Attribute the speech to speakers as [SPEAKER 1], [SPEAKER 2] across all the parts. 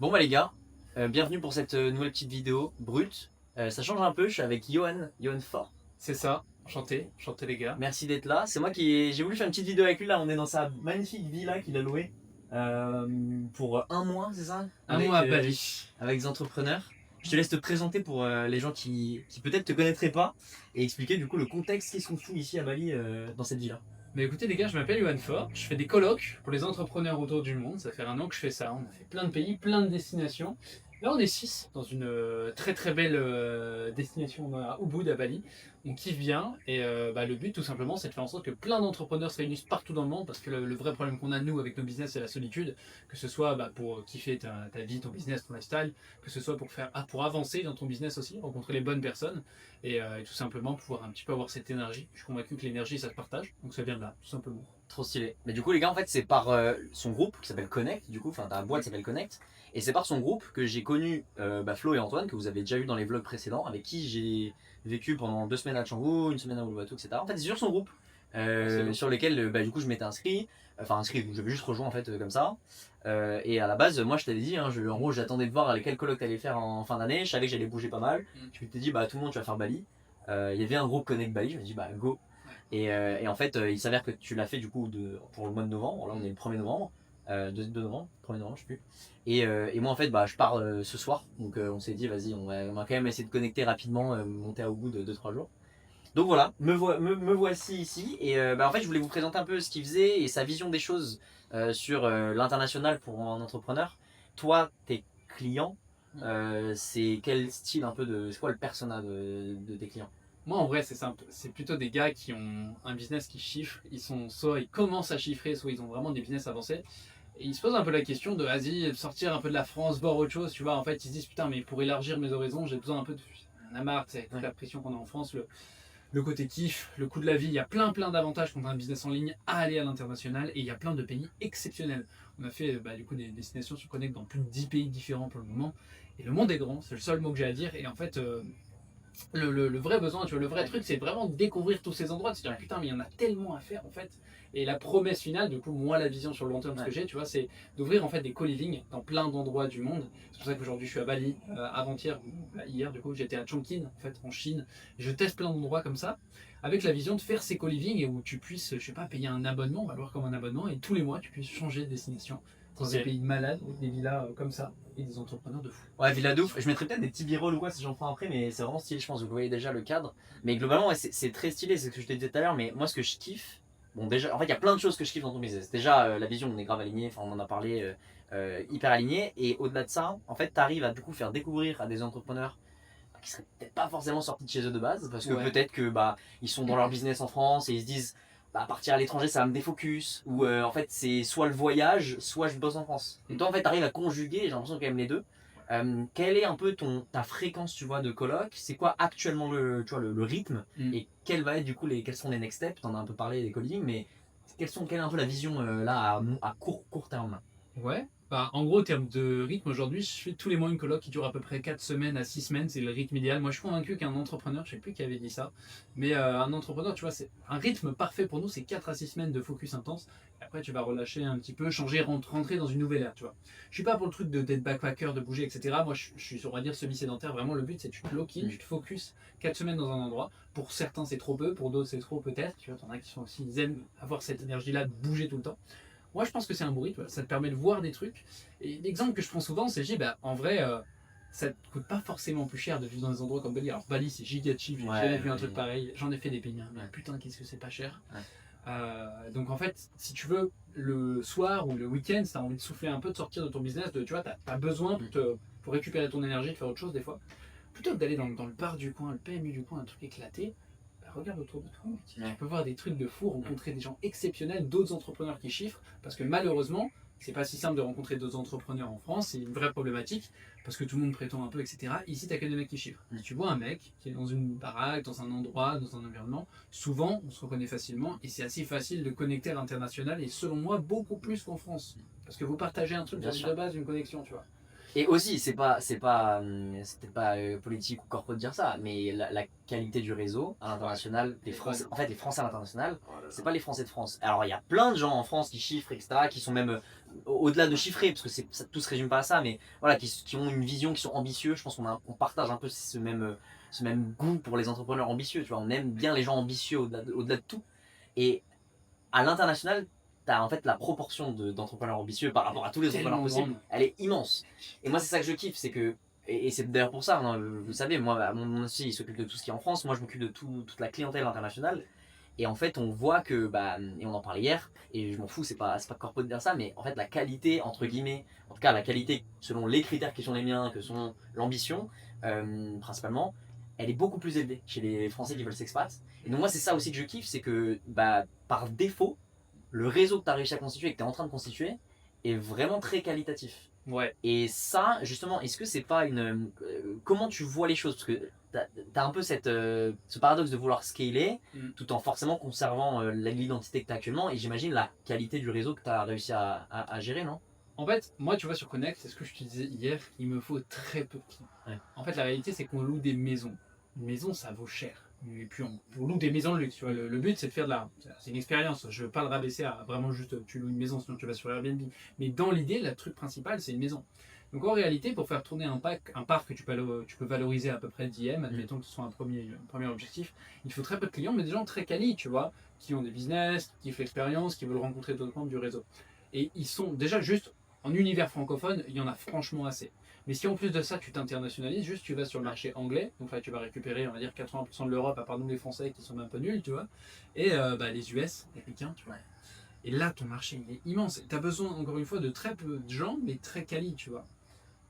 [SPEAKER 1] Bon bah les gars, bienvenue pour cette nouvelle petite vidéo brute. Ça change un peu, je suis avec Johan Fort.
[SPEAKER 2] C'est ça, enchanté les gars.
[SPEAKER 1] Merci d'être là. C'est moi j'ai voulu faire une petite vidéo avec lui là. On est dans sa magnifique villa qu'il a louée pour un mois, c'est ça?
[SPEAKER 2] Un
[SPEAKER 1] Avec,
[SPEAKER 2] mois à Bali.
[SPEAKER 1] avec des entrepreneurs. Je te laisse te présenter pour les gens qui peut-être te connaîtraient pas et expliquer du coup le contexte, qu'est-ce qu'on fout ici à Bali dans cette villa.
[SPEAKER 2] Mais écoutez les gars, je m'appelle Johan Fort, je fais des colloques pour les entrepreneurs autour du monde, ça fait un an que je fais ça, on a fait plein de pays, plein de destinations. Là on est 6 dans une très très belle destination à Ubud à Bali, on kiffe bien et le but tout simplement c'est de faire en sorte que plein d'entrepreneurs se réunissent partout dans le monde parce que le vrai problème qu'on a nous avec nos business c'est la solitude, que ce soit pour kiffer ta vie, ton business, ton lifestyle, que ce soit pour avancer dans ton business aussi, rencontrer les bonnes personnes et tout simplement pouvoir un petit peu avoir cette énergie. Je suis convaincu que l'énergie ça se partage, donc ça vient de là tout simplement.
[SPEAKER 1] Trop stylé. Mais du coup, les gars, en fait, c'est par son groupe qui s'appelle Connect, du coup, enfin, ta boîte s'appelle Connect, et c'est par son groupe que j'ai connu Flo et Antoine, que vous avez déjà vu dans les vlogs précédents, avec qui j'ai vécu pendant 2 semaines à Canggu, une semaine à Uluwatu, etc. En fait, c'est sur son groupe, sur lesquels, du coup, je m'étais inscrit, j'avais juste rejoint, en fait, comme ça. Et à la base, moi, je t'avais dit, hein, en gros, j'attendais de voir lesquels colloques t'allais faire en fin d'année, je savais que j'allais bouger pas mal. Je m'étais dit, bah, tout le monde, tu vas faire Bali. Il y avait un groupe Connect Bali, je me suis dit, bah, go. Et en fait, il s'avère que tu l'as fait du coup pour le mois de novembre. Là, on est le 1er novembre. 2 novembre, 1er novembre, je sais plus. Et moi, en fait, je pars ce soir. Donc, on s'est dit, vas-y, on va quand même essayer de connecter rapidement, monter à Ubud de 2-3 jours. Donc voilà, me voici ici. Et en fait, je voulais vous présenter un peu ce qu'il faisait et sa vision des choses sur l'international pour un entrepreneur. Toi, tes clients, c'est quel style un peu de. C'est quoi le persona de tes clients?
[SPEAKER 2] Moi en vrai c'est simple, c'est plutôt des gars qui ont un business qui chiffre, soit ils commencent à chiffrer, soit ils ont vraiment des business avancés. Et ils se posent un peu la question de vas-y, sortir un peu de la France, voir autre chose, tu vois. En fait, ils se disent putain, mais pour élargir mes horizons, j'ai besoin un peu de. On a marre, c'est toute la pression qu'on a en France, le côté kiff, le coût de la vie. Il y a plein d'avantages quand on a un business en ligne à aller à l'international et il y a plein de pays exceptionnels. On a fait du coup des destinations sur Connect dans plus de 10 pays différents pour le moment. Et le monde est grand, c'est le seul mot que j'ai à dire. Et en fait, le vrai besoin, tu vois, le vrai truc, c'est vraiment de découvrir tous ces endroits, de se dire putain, mais il y en a tellement à faire en fait. Et la promesse finale, du coup, moi, la vision sur le long terme, ce que j'ai, tu vois, c'est d'ouvrir en fait des co-living dans plein d'endroits du monde. C'est pour ça qu'aujourd'hui, je suis à Bali. Avant-hier, hier, du coup, j'étais à Chongqing, en fait, en Chine. Je teste plein d'endroits comme ça, avec la vision de faire ces co-living et où tu puisses, je sais pas, payer un abonnement, on va le voir comme un abonnement, et tous les mois, tu puisses changer de destination dans des pays malades, des villas comme ça, et des entrepreneurs de fou.
[SPEAKER 1] Ouais, Villa de ouf. Je mettrais peut-être des petits b-rolls ou quoi si j'en prends après, mais c'est vraiment stylé, je pense. Vous voyez déjà le cadre. Mais globalement, ouais, c'est très stylé, c'est ce que je te disais tout à l'heure. Mais moi, ce que je kiffe, bon, déjà, en fait, il y a plein de choses que je kiffe dans ton business. Déjà, la vision, on est grave aligné, enfin, on en a parlé, hyper aligné. Et au-delà de ça, en fait, t'arrives à du coup faire découvrir à des entrepreneurs qui seraient peut-être pas forcément sortis de chez eux de base, parce que peut-être que ils sont dans leur business en France et ils se disent partir à l'étranger ça va me défocus, ou en fait c'est soit le voyage, soit je bosse en France. Et toi en fait t'arrives à conjuguer, j'ai l'impression quand même les deux. Quelle est un peu ta fréquence tu vois de colloque? C'est quoi actuellement le rythme? Et quels sont les next steps? T'en as un peu parlé des co-living, mais quelle est un peu la vision là à court terme?
[SPEAKER 2] Ouais. En gros, en termes de rythme, aujourd'hui, je fais tous les mois une coloc qui dure à peu près 4 semaines à 6 semaines. C'est le rythme idéal. Moi, je suis convaincu qu'un entrepreneur, je sais plus qui avait dit ça, mais un entrepreneur, tu vois, c'est un rythme parfait pour nous, c'est 4 à 6 semaines de focus intense. Et après, tu vas relâcher un petit peu, changer, rentrer dans une nouvelle ère, tu vois. Je suis pas pour le truc d'être backpacker, de bouger, etc. Moi, je suis, on va dire, semi-sédentaire. Vraiment, le but, c'est que tu te lock-in, tu te focus 4 semaines dans un endroit. Pour certains, c'est trop peu, pour d'autres, c'est trop peut-être. Tu vois, t'en as qui sont aussi, ils aiment avoir cette énergie-là de bouger tout le temps. Moi, je pense que c'est un bon rythme, ça te permet de voir des trucs. Et l'exemple que je prends souvent, c'est en vrai, ça te coûte pas forcément plus cher de vivre dans des endroits comme Bali. Alors, Bali, c'est giga cheap, j'ai jamais vu un truc pareil. J'en ai fait des pays, mais putain, qu'est-ce que c'est pas cher. Donc, en fait, si tu veux, le soir ou le week-end, si tu as envie de souffler un peu, de sortir de ton business, tu vois, tu as besoin pour récupérer ton énergie, de faire autre chose des fois, plutôt que d'aller dans le bar du coin, le PMU du coin, un truc éclaté. Regarde autour de toi, tu peux voir des trucs de fou, rencontrer des gens exceptionnels, d'autres entrepreneurs qui chiffrent, parce que malheureusement, c'est pas si simple de rencontrer d'autres entrepreneurs en France, c'est une vraie problématique, parce que tout le monde prétend un peu, etc. Ici, t'as que des mecs qui chiffrent. Si tu vois un mec qui est dans une baraque, dans un endroit, dans un environnement, souvent, on se reconnaît facilement, et c'est assez facile de connecter à l'international, et selon moi, beaucoup plus qu'en France. Parce que vous partagez un truc de base, une connexion, tu vois.
[SPEAKER 1] Et aussi, c'était pas politique ou corporate de dire ça, mais la qualité du réseau à l'international, les Français, en fait, les Français à l'international, c'est pas les Français de France. Alors, il y a plein de gens en France qui chiffrent, etc., qui sont même au-delà de chiffrer, parce que tout se résume pas à ça, mais voilà, qui ont une vision, qui sont ambitieux. Je pense qu'on partage un peu ce même goût pour les entrepreneurs ambitieux. Tu vois, on aime bien les gens ambitieux au-delà de tout. Et à l'international, tu as en fait la proportion d'entrepreneurs ambitieux par rapport à tous les entrepreneurs
[SPEAKER 2] Tellement
[SPEAKER 1] possibles,
[SPEAKER 2] grande.
[SPEAKER 1] elle est immense. Et moi, c'est ça que je kiffe, c'est que, et c'est d'ailleurs pour ça, hein, vous savez, moi, bah, mon associé, il s'occupe de tout ce qui est en France, moi, je m'occupe de toute la clientèle internationale. Et en fait, on voit que, bah, et on en parlait hier, et je m'en fous, c'est pas corpo de dire ça, mais en fait, la qualité, entre guillemets, en tout cas, la qualité selon les critères qui sont les miens, que sont l'ambition, principalement, elle est beaucoup plus élevée chez les Français qui veulent s'expat. Et donc, moi, c'est ça aussi que je kiffe, c'est que, bah, par défaut, le réseau que tu as réussi à constituer et que tu es en train de constituer est vraiment très qualitatif.
[SPEAKER 2] Ouais.
[SPEAKER 1] Et ça, justement, est-ce que c'est pas une. Comment tu vois les choses? Parce que tu as un peu ce paradoxe de vouloir scaler tout en forcément conservant l'identité que tu as actuellement et j'imagine la qualité du réseau que tu as réussi à gérer, non?
[SPEAKER 2] En fait, moi, tu vois, sur Connect, c'est ce que je te disais hier, il me faut très peu de clients.
[SPEAKER 1] Ouais.
[SPEAKER 2] En fait, la réalité, c'est qu'on loue des maisons. Une maison, ça vaut cher. Et puis, on loue des maisons de luxe. Tu vois. Le but, c'est de faire de la. C'est une expérience. Je ne veux pas le rabaisser à vraiment juste tu loues une maison, sinon tu vas sur Airbnb. Mais dans l'idée, le truc principal, c'est une maison. Donc, en réalité, pour faire tourner un parc que tu peux valoriser à peu près 10 M, admettons que ce soit un premier objectif, il faut très peu de clients, mais des gens très quali, tu vois, qui ont des business, qui font l'expérience, qui veulent rencontrer d'autres membres du réseau. Et ils sont déjà juste en univers francophone, il y en a franchement assez. Mais si en plus de ça, tu t'internationalises, juste tu vas sur le marché anglais, donc là tu vas récupérer, on va dire, 80% de l'Europe, à part nous les Français qui sont un peu nuls, tu vois, et les US, les Américains, tu vois. Et là, ton marché, il est immense. Tu as besoin, encore une fois, de très peu de gens, mais très quali, tu vois.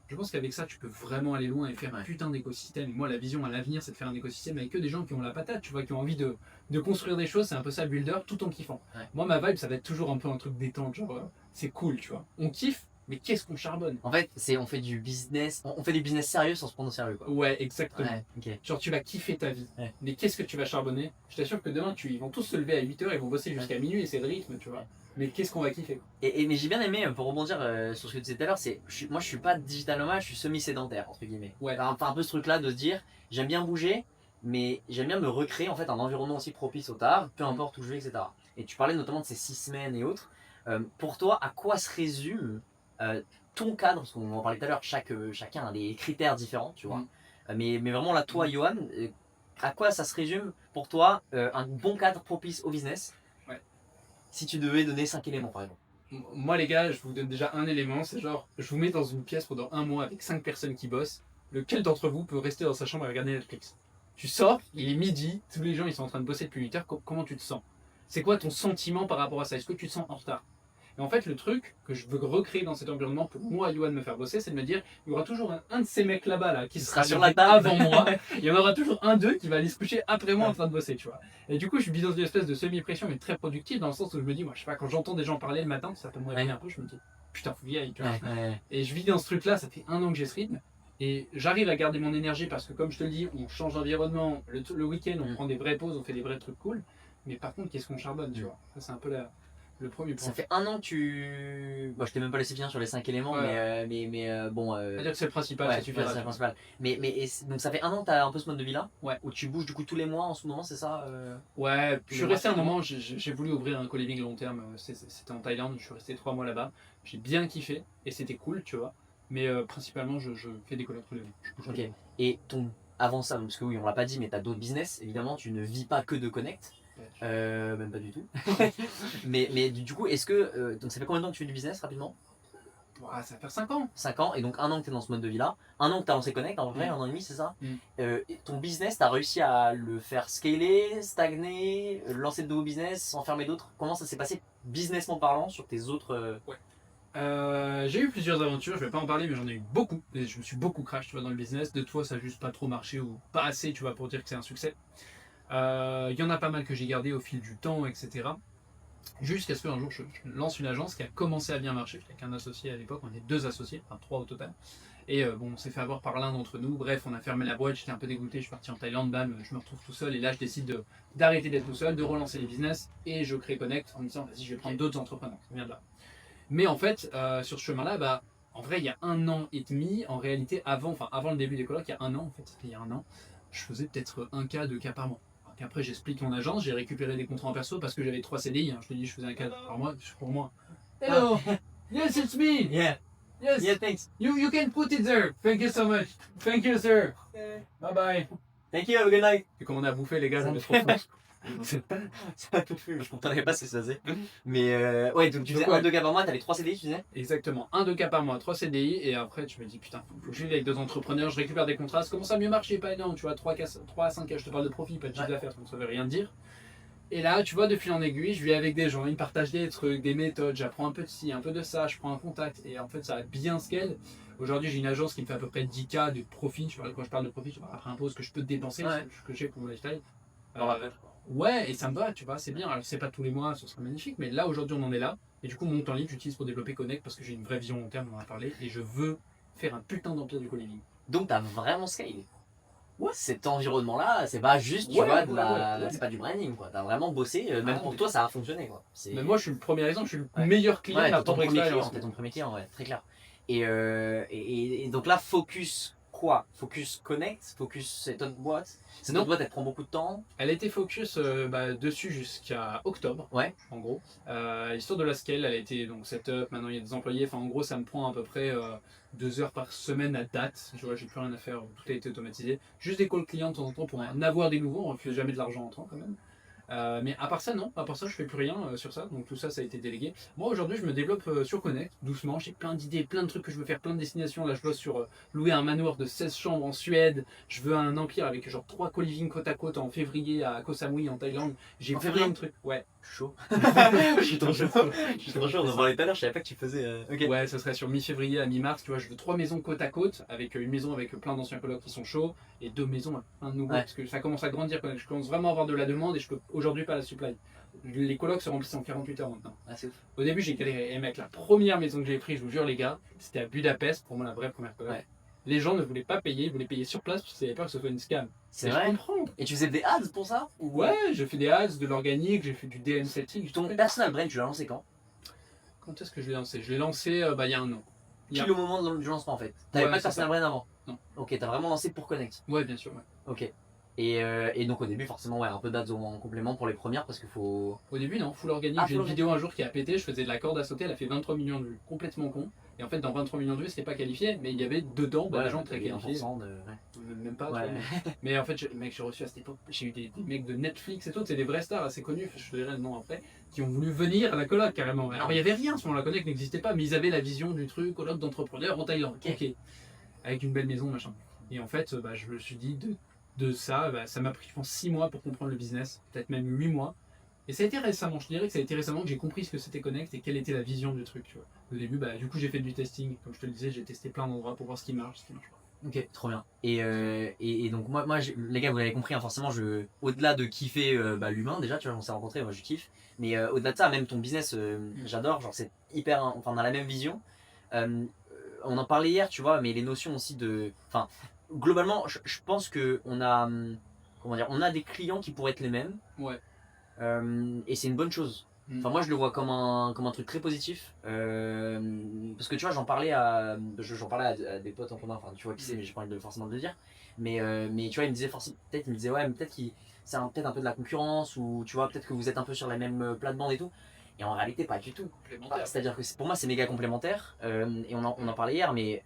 [SPEAKER 2] Je pense qu'avec ça, tu peux vraiment aller loin et faire un putain d'écosystème. Et moi, la vision à l'avenir, c'est de faire un écosystème avec que des gens qui ont la patate, tu vois, qui ont envie de construire des choses. C'est un peu ça, builder, tout en kiffant.
[SPEAKER 1] Ouais.
[SPEAKER 2] Moi, ma vibe, ça va être toujours un peu un truc détente, genre, c'est cool, tu vois. On kiffe, mais qu'est-ce qu'on charbonne?
[SPEAKER 1] En fait, on fait du business, on fait du business sérieux sans se prendre au sérieux, quoi.
[SPEAKER 2] Ouais, exactement.
[SPEAKER 1] Ouais, ok.
[SPEAKER 2] Genre, tu vas kiffer ta vie.
[SPEAKER 1] Ouais.
[SPEAKER 2] Mais qu'est-ce que tu vas charbonner? Je t'assure que demain, ils vont tous se lever à 8h, ils vont bosser jusqu'à minuit et c'est le rythme, tu vois. Mais qu'est-ce qu'on va kiffer?
[SPEAKER 1] Mais j'ai bien aimé, pour rebondir sur ce que tu disais tout à l'heure, moi je suis pas digital nomade, je suis semi-sédentaire, entre guillemets.
[SPEAKER 2] Ouais.
[SPEAKER 1] Enfin, un peu ce truc-là de se dire, j'aime bien bouger, mais j'aime bien me recréer en fait un environnement aussi propice au tard, peu importe où je vais, etc. Et tu parlais notamment de ces 6 semaines et autres. Pour toi, à quoi se résume ton cadre? Parce qu'on en parlait tout à l'heure, chacun a des critères différents, tu vois. Mais vraiment là, toi, Johan, à quoi ça se résume pour toi un bon cadre propice au business? Si tu devais donner 5 éléments, par exemple.
[SPEAKER 2] Moi, les gars, je vous donne déjà un élément, c'est genre, je vous mets dans une pièce pendant un mois avec 5 personnes qui bossent. Lequel d'entre vous peut rester dans sa chambre et regarder Netflix? Tu sors, il est midi, tous les gens ils sont en train de bosser depuis 8 heures, comment tu te sens? C'est quoi ton sentiment par rapport à ça? Est-ce que tu te sens en retard? Et en fait, le truc que je veux recréer dans cet environnement pour moi, Yoann, me faire bosser, c'est de me dire, il y aura toujours un de ces mecs là-bas là, qui sera
[SPEAKER 1] sur la table
[SPEAKER 2] avant moi. Il y en aura toujours un d'eux qui va aller se coucher après moi en train de bosser, tu vois. Et du coup, je suis dans une espèce de semi-pression, mais très productive, dans le sens où je me dis, moi, je sais pas, quand j'entends des gens parler le matin, ça peut me réveiller un peu, je me dis, putain, faut que j'y aille, tu vois. Et je vis dans ce truc-là, ça fait 1 an que j'ai ce rythme. Et j'arrive à garder mon énergie parce que, comme je te le dis, on change d'environnement. Le week-end, on prend des vraies pauses, on fait des vrais trucs cool. Mais par contre, qu'est-ce qu'on charbonne, tu vois. Ça, c'est un peu le premier point.
[SPEAKER 1] Ça fait 1 an que tu. Bon, je t'ai même pas laissé finir sur les 5 éléments, mais bon.
[SPEAKER 2] C'est-à-dire que c'est le principal,
[SPEAKER 1] ouais,
[SPEAKER 2] ça suffira.
[SPEAKER 1] c'est le principal. Donc ça fait 1 an que tu as un peu ce mode de vie là?
[SPEAKER 2] Ouais.
[SPEAKER 1] Où tu bouges du coup tous les mois en ce moment, c'est ça?
[SPEAKER 2] Ouais, je suis resté un moment, j'ai voulu ouvrir un co-living long terme, c'était en Thaïlande, je suis resté 3 mois là-bas. J'ai bien kiffé et c'était cool, tu vois. Mais principalement, je fais des collabs tous les jours.
[SPEAKER 1] Ok. Et avant ça, parce que oui, on l'a pas dit, mais tu as d'autres business, évidemment, tu ne vis pas que de Connect. Même pas du tout. mais du coup, est-ce que. Donc ça fait combien de temps que tu fais du business rapidement?
[SPEAKER 2] Ouais, ça va faire 5 ans.
[SPEAKER 1] 5 ans, et donc 1 an que tu es dans ce mode de vie là. 1 an que tu as lancé Connect, en vrai, 1 an et demi, c'est ça? Ton business, tu as réussi à le faire scaler, stagner, lancer de nouveaux business, en fermer d'autres? Comment ça s'est passé businessment parlant sur tes autres.
[SPEAKER 2] J'ai eu plusieurs aventures, je vais pas en parler, mais j'en ai eu beaucoup. Et je me suis beaucoup crash, tu vois, dans le business. De toi, ça n'a juste pas trop marché ou pas assez, tu vois, pour dire que c'est un succès. Il y en a pas mal que j'ai gardé au fil du temps, etc. Jusqu'à ce qu'un jour, je lance une agence qui a commencé à bien marcher. Avec un associé à l'époque, on était 2 associés, enfin 3 au total. Et bon, on s'est fait avoir par l'un d'entre nous. Bref, on a fermé la boîte, j'étais un peu dégoûté, je suis parti en Thaïlande, bam, je me retrouve tout seul. Et là, je décide d'arrêter d'être tout seul, de relancer les business. Et je crée Connect en me disant, vas-y, je vais prendre d'autres entrepreneurs. Ça vient de là. Mais en fait, sur ce chemin-là, En vrai, il y a 1 an et demi, en réalité, avant le début des colocs, il y a un an, en fait, c'était il y a un an, je faisais peut-être 1K, 2K par mois. Et après, j'explique mon agence, j'ai récupéré des contrats en perso parce que j'avais 3 CDI. Je te dis, je faisais 1K par mois, pour moi. Hello! Yes, it's me!
[SPEAKER 1] Yeah.
[SPEAKER 2] Yes!
[SPEAKER 1] Yeah, thanks.
[SPEAKER 2] You can put it there! Thank you so much! Thank you, sir! Bye bye!
[SPEAKER 1] Thank you, have a good night.
[SPEAKER 2] Et comme on a bouffé, les gars, j'avais trop faim.
[SPEAKER 1] Ça a tout fait, je comprenais pas ce que ça faisait. Mais ouais, donc tu faisais
[SPEAKER 2] Donc, ouais.
[SPEAKER 1] 1-2 cas par mois, t'avais 3 CDI, tu disais?
[SPEAKER 2] Exactement, 1-2K par mois, 3 CDI, et après tu me dis putain, faut que je vive avec 2 entrepreneurs, je récupère des contrats, ça commence à mieux marcher, pas énorme, tu vois, 3 à 5K, je te parle de profit, pas de chiffre d'affaires, donc ça veut rien dire. Et là, tu vois, de fil en aiguille, je vis avec des gens, ils me partagent des trucs, des méthodes, j'apprends un peu de ci, un peu de ça, je prends un contact, et en fait ça a bien scale. Aujourd'hui, j'ai une agence qui me fait à peu près 10K de profit, quand je parle de profit, tu vois, après impôt, ce que je peux dépenser,
[SPEAKER 1] Ouais.
[SPEAKER 2] ce que j'ai pour mon lifestyle.
[SPEAKER 1] Ouais.
[SPEAKER 2] Ouais, et ça me va, tu vois, c'est bien. Alors, c'est pas tous les mois, ce sera magnifique, mais là, aujourd'hui, on en est là. Et du coup, mon temps libre, j'utilise pour développer Connect parce que j'ai une vraie vision long terme, on en a parlé, et je veux faire un putain d'empire du co-living.
[SPEAKER 1] Donc t'as vraiment scalé.
[SPEAKER 2] Ouais.
[SPEAKER 1] Cet environnement-là, c'est pas juste, tu
[SPEAKER 2] Ouais,
[SPEAKER 1] vois,
[SPEAKER 2] ouais, ouais.
[SPEAKER 1] c'est pas du branding, quoi. T'as vraiment bossé, même
[SPEAKER 2] Ah,
[SPEAKER 1] pour
[SPEAKER 2] mais-
[SPEAKER 1] toi, ça a fonctionné, quoi.
[SPEAKER 2] Mais moi, je suis le premier exemple, je suis le
[SPEAKER 1] Ouais.
[SPEAKER 2] meilleur client
[SPEAKER 1] Ouais,
[SPEAKER 2] de la
[SPEAKER 1] t'es ton
[SPEAKER 2] propre
[SPEAKER 1] premier client,
[SPEAKER 2] expérience.
[SPEAKER 1] t'es ton premier client, ouais, très clair. Et donc là, focus quoi? Focus Connect? Focus cette autre boîte? Cette
[SPEAKER 2] Non.
[SPEAKER 1] autre boîte, elle prend beaucoup de temps.
[SPEAKER 2] Elle était focus dessus jusqu'à octobre,
[SPEAKER 1] Ouais.
[SPEAKER 2] en gros. L'histoire de la scale, elle a été donc setup, maintenant il y a des employés. Enfin, en gros, ça me prend à peu près 2 heures par semaine à date. Tu vois, j'ai plus rien à faire, tout a été automatisé. Juste des calls clients de temps en temps pour en avoir des nouveaux. On ne refuse jamais de l'argent entrant quand même. Mais à part ça, non. À part ça, je fais plus rien sur ça. Donc tout ça, ça a été délégué. Moi, aujourd'hui, je me développe sur Connect, doucement. J'ai plein d'idées, plein de trucs que je veux faire, plein de destinations. Là, je bosse sur louer un manoir de 16 chambres en Suède. Je veux un empire avec genre 3 co-living côte à côte en février à Koh Samui en Thaïlande. J'ai
[SPEAKER 1] En
[SPEAKER 2] plein
[SPEAKER 1] février
[SPEAKER 2] de trucs. Ouais.
[SPEAKER 1] Je suis chaud. Je suis trop chaud. Je suis trop chaud, on en parlait tout à l'heure, je savais pas que tu faisais. Ok.
[SPEAKER 2] Ouais, ce serait sur mi-février à mi-mars. Tu vois, je veux 3 maisons côte à côte, avec une maison avec plein d'anciens colocs qui sont chauds, et 2 maisons avec plein de nouveaux,
[SPEAKER 1] Ouais.
[SPEAKER 2] parce que ça commence à grandir. Je commence vraiment à avoir de la demande et je peux aujourd'hui pas la supply. Les colocs se remplissent en 48 heures maintenant.
[SPEAKER 1] Ah, c'est ouf.
[SPEAKER 2] Au début, j'ai galéré. Et mec, la première maison que j'ai prise, je vous jure, les gars, c'était à Budapest, pour moi la vraie première coloc.
[SPEAKER 1] Ouais.
[SPEAKER 2] Les gens ne voulaient pas payer, ils voulaient payer sur place parce qu'ils avaient peur que ce soit une scam.
[SPEAKER 1] C'est
[SPEAKER 2] Et
[SPEAKER 1] vrai.
[SPEAKER 2] Je comprends.
[SPEAKER 1] Et tu faisais des ads pour ça?
[SPEAKER 2] Ouais, j'ai fait des ads, de l'organique, j'ai fait du DM setting.
[SPEAKER 1] Ton personal brand, tu l'as lancé quand?
[SPEAKER 2] Quand est-ce que je l'ai lancé? Je l'ai lancé il y a un an.
[SPEAKER 1] Pile au moment du lancement en fait. T'avais
[SPEAKER 2] Ouais,
[SPEAKER 1] pas de
[SPEAKER 2] c'est
[SPEAKER 1] personal brand avant?
[SPEAKER 2] Non.
[SPEAKER 1] Ok, t'as vraiment lancé pour Connect.
[SPEAKER 2] Ouais, bien sûr. Ouais.
[SPEAKER 1] Ok. Et donc au début, forcément, ouais, un peu d'ads en complément pour les premières parce qu'il faut.
[SPEAKER 2] Au début, non, full organique.
[SPEAKER 1] Ah,
[SPEAKER 2] J'ai
[SPEAKER 1] full
[SPEAKER 2] une vidéo un jour qui a pété, je faisais de la corde à sauter, elle a fait 23 millions de vues. Complètement con. Et en fait, dans 23 millions de vues, c'était pas qualifié, mais il y avait dedans des gens très qualifiés.
[SPEAKER 1] 1% de. Ouais.
[SPEAKER 2] Même pas,
[SPEAKER 1] Ouais.
[SPEAKER 2] tu vois, mais en fait, mec, j'ai reçu à cette époque, j'ai eu des mecs de Netflix et tout, c'est des vrais stars assez connus, je te dirai le nom après, qui ont voulu venir à la coloc carrément. Alors il y avait rien, ce moment la coloc n'existait pas, mais ils avaient la vision du truc, coloc d'entrepreneur en Thaïlande, ok. Avec une belle maison, machin. Et en fait, je me suis dit, de ça, ça m'a pris, je pense, 6 mois pour comprendre le business, peut-être même 8 mois. Et ça a été récemment, je dirais que ça a été récemment que j'ai compris ce que c'était Connect et quelle était la vision du truc, tu vois. Au début, du coup, j'ai fait du testing, comme je te le disais, j'ai testé plein d'endroits pour voir ce qui marche, ce qui marche pas.
[SPEAKER 1] Ok, trop bien. Et donc moi les gars, vous l'avez compris, hein, forcément, au-delà de kiffer l'humain déjà, tu vois, on s'est rencontrés, moi je kiffe. Mais au-delà de ça, même ton business, j'adore, genre c'est hyper, enfin on a la même vision. On en parlait hier, tu vois, mais les notions aussi de, enfin globalement, je pense que on a, comment dire, on a des clients qui pourraient être les mêmes.
[SPEAKER 2] Ouais.
[SPEAKER 1] Et c'est une bonne chose. Enfin, moi je le vois comme un truc très positif. Parce que tu vois, j'en parlais à des potes en commun, enfin tu vois qui c'est, mais j'ai pas envie de forcément de le dire. Mais tu vois, il me disait forcément, peut-être il me disait ouais, mais peut-être c'est peut-être un peu de la concurrence, ou tu vois, peut-être que vous êtes un peu sur la même plate-bande et tout. Et en réalité, pas du tout. C'est-à-dire que pour moi, c'est méga complémentaire. Et on en parlait hier, mais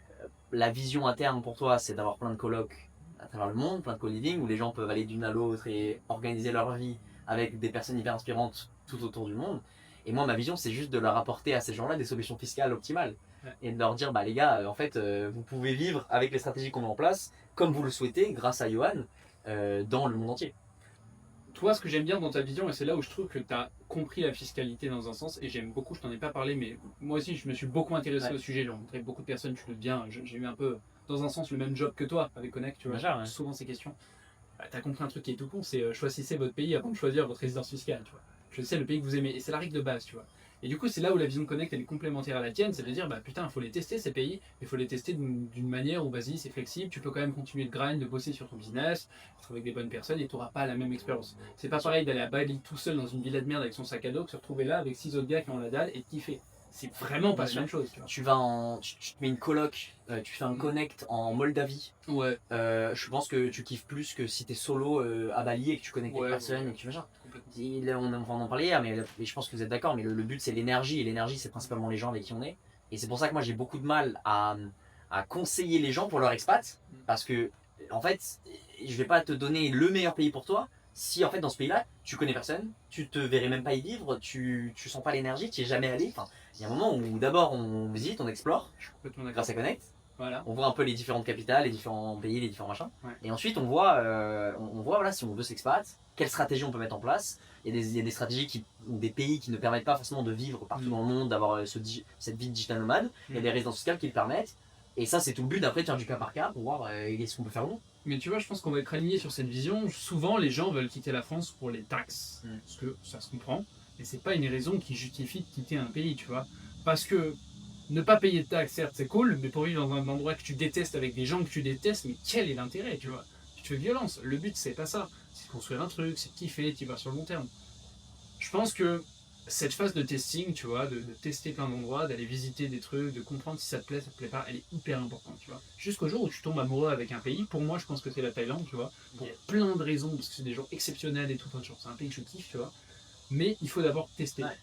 [SPEAKER 1] la vision à terme pour toi, c'est d'avoir plein de colocs à travers le monde, plein de co-living, où les gens peuvent aller d'une à l'autre et organiser leur vie avec des personnes hyper inspirantes tout autour du monde. Et moi, ma vision, c'est juste de leur apporter à ces gens-là des solutions fiscales optimales.
[SPEAKER 2] Ouais.
[SPEAKER 1] Et de leur dire, bah les gars, en fait, vous pouvez vivre avec les stratégies qu'on met en place, comme vous le souhaitez, grâce à Johan, dans le monde entier.
[SPEAKER 2] Toi, ce que j'aime bien dans ta vision, et c'est là où je trouve que tu as compris la fiscalité dans un sens, et j'aime beaucoup, je t'en ai pas parlé, mais moi aussi, je me suis beaucoup intéressé au sujet. J'ai rencontré beaucoup de personnes, tu le dis bien, j'ai eu un peu, dans un sens, le même job que toi avec Connect, tu vois,
[SPEAKER 1] Déjà,
[SPEAKER 2] souvent ces questions. Tu as compris un truc qui est tout con, c'est choisissez votre pays avant de choisir votre résidence fiscale, tu vois. Choisissez le pays que vous aimez, et c'est la règle de base, tu vois. Et du coup, c'est là où la vision Connect elle est complémentaire à la tienne, c'est de dire, putain, il faut les tester ces pays, mais il faut les tester d'une manière où, vas-y, c'est flexible, tu peux quand même continuer de grind, de bosser sur ton business, être avec des bonnes personnes, et tu n'auras pas la même expérience. C'est pas pareil d'aller à Bali tout seul dans une villa de merde avec son sac à dos, que se retrouver là avec 6 autres gars qui ont la dalle et de kiffer. c'est vraiment pas
[SPEAKER 1] Bien
[SPEAKER 2] la même chose. Tu vois.
[SPEAKER 1] Tu te mets une coloc, tu fais un connect en Moldavie.
[SPEAKER 2] Ouais,
[SPEAKER 1] Je pense que tu kiffes plus que si t'es solo à Bali et que tu connais quelques
[SPEAKER 2] ouais,
[SPEAKER 1] personnes
[SPEAKER 2] ouais.
[SPEAKER 1] et que tu machin.
[SPEAKER 2] Complètement.
[SPEAKER 1] On va en parler hier, mais je pense que vous êtes d'accord, mais le but c'est l'énergie, et l'énergie c'est principalement les gens avec qui on est. Et c'est pour ça que moi j'ai beaucoup de mal à conseiller les gens pour leur expat, parce que en fait, je vais pas te donner le meilleur pays pour toi, si en fait dans ce pays-là, tu connais personne, tu te verrais même pas y vivre, tu sens pas l'énergie, tu y es jamais allé. Enfin, il y a un moment où d'abord on visite, on explore,
[SPEAKER 2] Je suis complètement d'accord.
[SPEAKER 1] grâce à Connect,
[SPEAKER 2] Voilà.
[SPEAKER 1] on voit un peu les différentes capitales, les différents pays, les différents machins.
[SPEAKER 2] Ouais.
[SPEAKER 1] Et ensuite, on voit voilà, si on veut s'expat, quelle stratégie on peut mettre en place. Il y a des stratégies ou des pays qui ne permettent pas forcément de vivre partout dans le monde, d'avoir cette vie digital nomade. Il y a des résidences fiscales qui le permettent. Et ça, c'est tout le but d'après de faire du cas par cas pour voir qu'est-ce qu'on peut faire ou non.
[SPEAKER 2] Mais tu vois, je pense qu'on va être aligné sur cette vision. Souvent, les gens veulent quitter la France pour les taxes,
[SPEAKER 1] Mm.
[SPEAKER 2] parce que ça se comprend. Mais c'est pas une raison qui justifie de quitter un pays, tu vois. Parce que ne pas payer de taxes, certes, c'est cool, mais pour vivre dans un endroit que tu détestes avec des gens que tu détestes, mais quel est l'intérêt, tu vois? Tu te fais violence. Le but, c'est pas ça. C'est de construire un truc, c'est de kiffer, tu vas sur le long terme. Je pense que cette phase de testing, tu vois, de tester plein d'endroits, d'aller visiter des trucs, de comprendre si ça te plaît pas, elle est hyper importante, tu vois. Jusqu'au jour où tu tombes amoureux avec un pays, pour moi, je pense que c'est la Thaïlande, tu vois, pour plein de raisons, parce que c'est des gens exceptionnels et tout, enfin, genre, c'est un pays que je kiffe, tu vois. Mais il faut d'abord tester.
[SPEAKER 1] Ouais.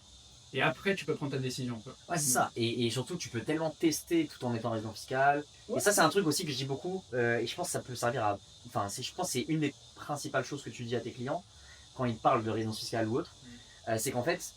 [SPEAKER 2] Et après, tu peux prendre ta décision, quoi.
[SPEAKER 1] Ouais, c'est ça. Et surtout, tu peux tellement tester tout en étant résident fiscal.
[SPEAKER 2] Ouais.
[SPEAKER 1] Et ça, c'est un truc aussi que je dis beaucoup. Et je pense que ça peut servir à. Enfin, je pense que c'est une des principales choses que tu dis à tes clients quand ils parlent de résidence fiscale ou autre. C'est qu'en fait,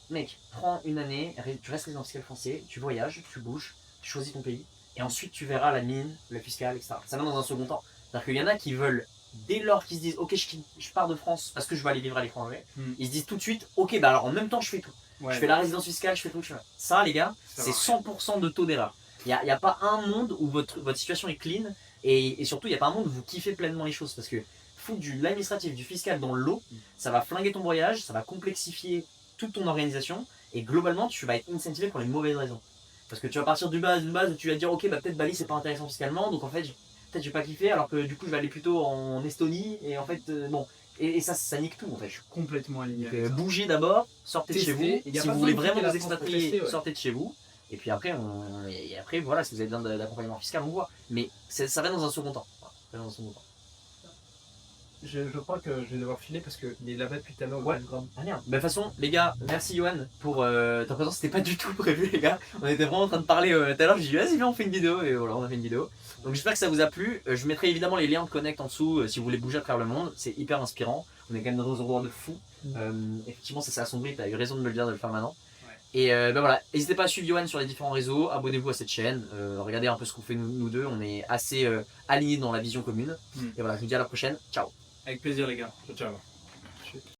[SPEAKER 1] mec, prends une année, tu restes résident fiscal français, tu voyages, tu bouges, tu choisis ton pays. Et ensuite, tu verras la mine, le fiscal, etc. Ça va dans un second temps. C'est-à-dire qu'il y en a qui veulent, dès lors qu'ils se disent, ok, je pars de France parce que je veux aller vivre à l'étranger, ils se disent tout de suite, ok, bah alors en même temps, je fais tout.
[SPEAKER 2] Ouais.
[SPEAKER 1] Je fais la résidence fiscale, je fais tout. Ça, les gars,
[SPEAKER 2] Ça
[SPEAKER 1] c'est
[SPEAKER 2] va.
[SPEAKER 1] 100% de taux d'erreur. Il n'y a pas un monde où votre situation est clean, et surtout, il n'y a pas un monde où vous kiffez pleinement les choses. Parce que foutre de l'administratif, du fiscal dans le lot, ça va flinguer ton voyage, ça va complexifier toute ton organisation, et globalement, tu vas être incentivé pour les mauvaises raisons. Parce que tu vas partir d'une base où tu vas te dire, ok, bah peut-être Bali, c'est pas intéressant fiscalement, donc en fait, peut-être je vais pas kiffer, alors que du coup, je vais aller plutôt en Estonie, et en fait, bon. Et ça nique tout en fait.
[SPEAKER 2] Je suis complètement aligné
[SPEAKER 1] Donc,
[SPEAKER 2] avec ça.
[SPEAKER 1] bougez d'abord, sortez de chez vous.
[SPEAKER 2] Testez. Y a
[SPEAKER 1] Si
[SPEAKER 2] pas
[SPEAKER 1] vous
[SPEAKER 2] besoin
[SPEAKER 1] voulez
[SPEAKER 2] de quitter
[SPEAKER 1] vraiment
[SPEAKER 2] la
[SPEAKER 1] vous
[SPEAKER 2] France pour
[SPEAKER 1] expatrier,
[SPEAKER 2] tester, ouais.
[SPEAKER 1] sortez de chez vous. Et puis après, voilà, si vous avez besoin d'accompagnement fiscal, on voit. Mais ça va dans un second temps. Voilà, ça va dans un second temps.
[SPEAKER 2] Je crois que je vais devoir filer parce qu'il est là-bas depuis tout à l'heure.
[SPEAKER 1] Ouais. Ah merde. Bah, de toute façon, les gars, merci Johan pour ta présence. C'était pas du tout prévu, les gars. On était vraiment en train de parler tout à l'heure. J'ai dit, vas-y, viens, on fait une vidéo. Et voilà, on a fait une vidéo. Donc j'espère que ça vous a plu. Je mettrai évidemment les liens de Connect en dessous si vous voulez bouger à travers le monde. C'est hyper inspirant. On est quand même dans un endroit de fou. Effectivement, ça s'est assombri. Tu as eu raison de me le dire, de le faire maintenant. Et ben voilà, n'hésitez pas à suivre Johan sur les différents réseaux, abonnez-vous à cette chaîne, regardez un peu ce qu'on fait nous deux, on est assez alignés dans la vision commune. Et voilà, je vous dis à la prochaine, ciao.
[SPEAKER 2] Avec plaisir, les gars. Ciao, ciao.